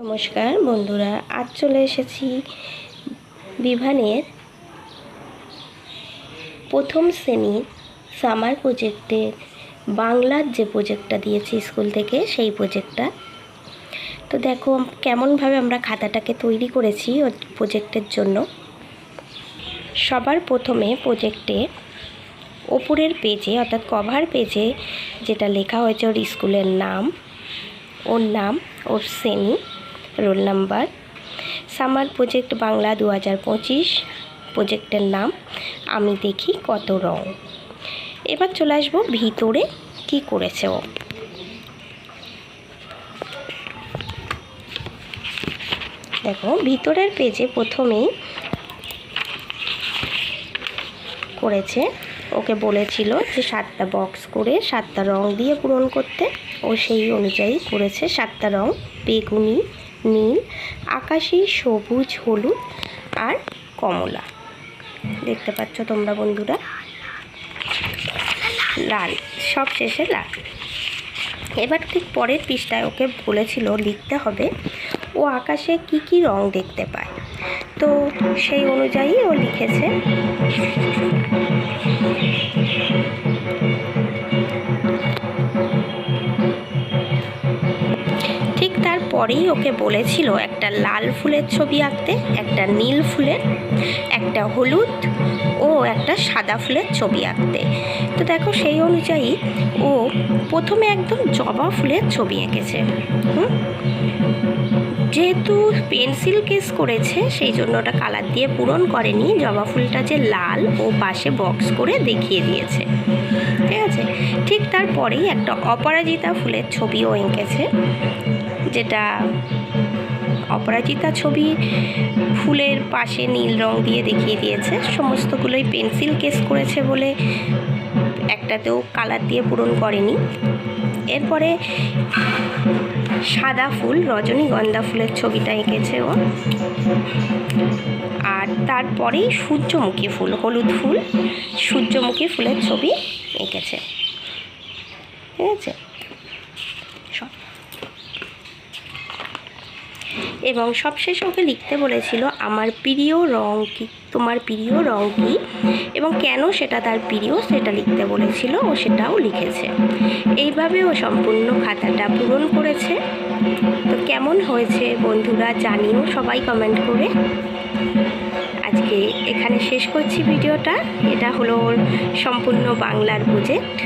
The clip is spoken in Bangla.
নমস্কার বন্ধুরা, আজ চলে এসেছি বিভানের প্রথম শ্রেণীর সামার প্রজেক্টের বাংলার যে প্রজেক্টটা দিয়েছি স্কুল থেকে সেই প্রজেক্টটা। তো দেখো কেমনভাবে আমরা খাতাটাকে তৈরি করেছি ওই প্রজেক্টের জন্য। সবার প্রথমে প্রজেক্টে ওপরের পেজে অর্থাৎ কভার পেজে যেটা লেখা হয়েছে ওর স্কুলের নাম, ওর নাম, ওর শ্রেণী, roll number, summer project Bangla 2025, প্রজেক্টের নাম আমি দেখি কত রং। এবার চলে আসবো ভিতরে কি করেছে ও। দেখো ভিতরের পেজে প্রথমেই করেছে, ওকে বলেছিল যে 7টা বক্স করে 7টা রং দিয়ে পূরণ করতে। ও সেই অনুযায়ী করেছে 7টা রং: বেগুনি, নীল, আকাশি, সবুজ, হলুদ আর কমলা। দেখতে পাচ্ছ তোমরা বন্ধুরা, লাল, সব শেষে লাল। এবার ঠিক পরের পৃষ্ঠায় ওকে বলেছিল লিখতে হবে ও আকাশে কি কি রং দেখতে পায়। তো সেই অনুযায়ী ও লিখেছে। ঠিক তারপরেই ওকে বলেছিল একটা লাল ফুলের ছবি আঁকতে, একটা নীল ফুলের, একটা হলুদ ও একটা সাদা ফুলের ছবি আঁকতে। তো দেখো সেই অনুযায়ী ও প্রথমে একদম জবা ফুলের ছবি এঁকেছে। যেহেতু পেন্সিল কেস করেছে সেই জন্য ওটা কালার দিয়ে পূরণ করেনি, জবা ফুলটা যে লাল ও পাশে বক্স করে দেখিয়ে দিয়েছে। ঠিক আছে, ঠিক তারপরেই একটা অপরাজিতা ফুলের ছবিও এঁকেছে, যেটা অপরাজিতা ছবি ফুলের পাশে নীল রং দিয়ে দেখিয়ে দিয়েছে। সমস্তগুলোই পেন্সিল কেস করেছে বলে একটাতেও কালার দিয়ে পূরণ করেনি। এরপরে সাদা ফুল, রজনীগন্ধা ফুলের ছবিটা এঁকেছে ও। আর তারপরেই সূর্যমুখী ফুল, হলুদ ফুল, সূর্যমুখী ফুলের ছবি এঁকেছে। ঠিক আছে, এবং সবশেষে ওকে লিখতে বলেছিল আমার প্রিয় রং কি, তোমার প্রিয় রং কি এবং কেন সেটা তার প্রিয় সেটা লিখতে বলেছিল, ও সেটাও লিখেছে। এইভাবে ও সম্পূর্ণ খাতাটা পূরণ করেছে। তো কেমন হয়েছে বন্ধুরা জানিও সবাই কমেন্ট করে। আজকে এখানে শেষ করছি ভিডিওটা। এটা হলো ওর সম্পূর্ণ বাংলার প্রজেক্ট।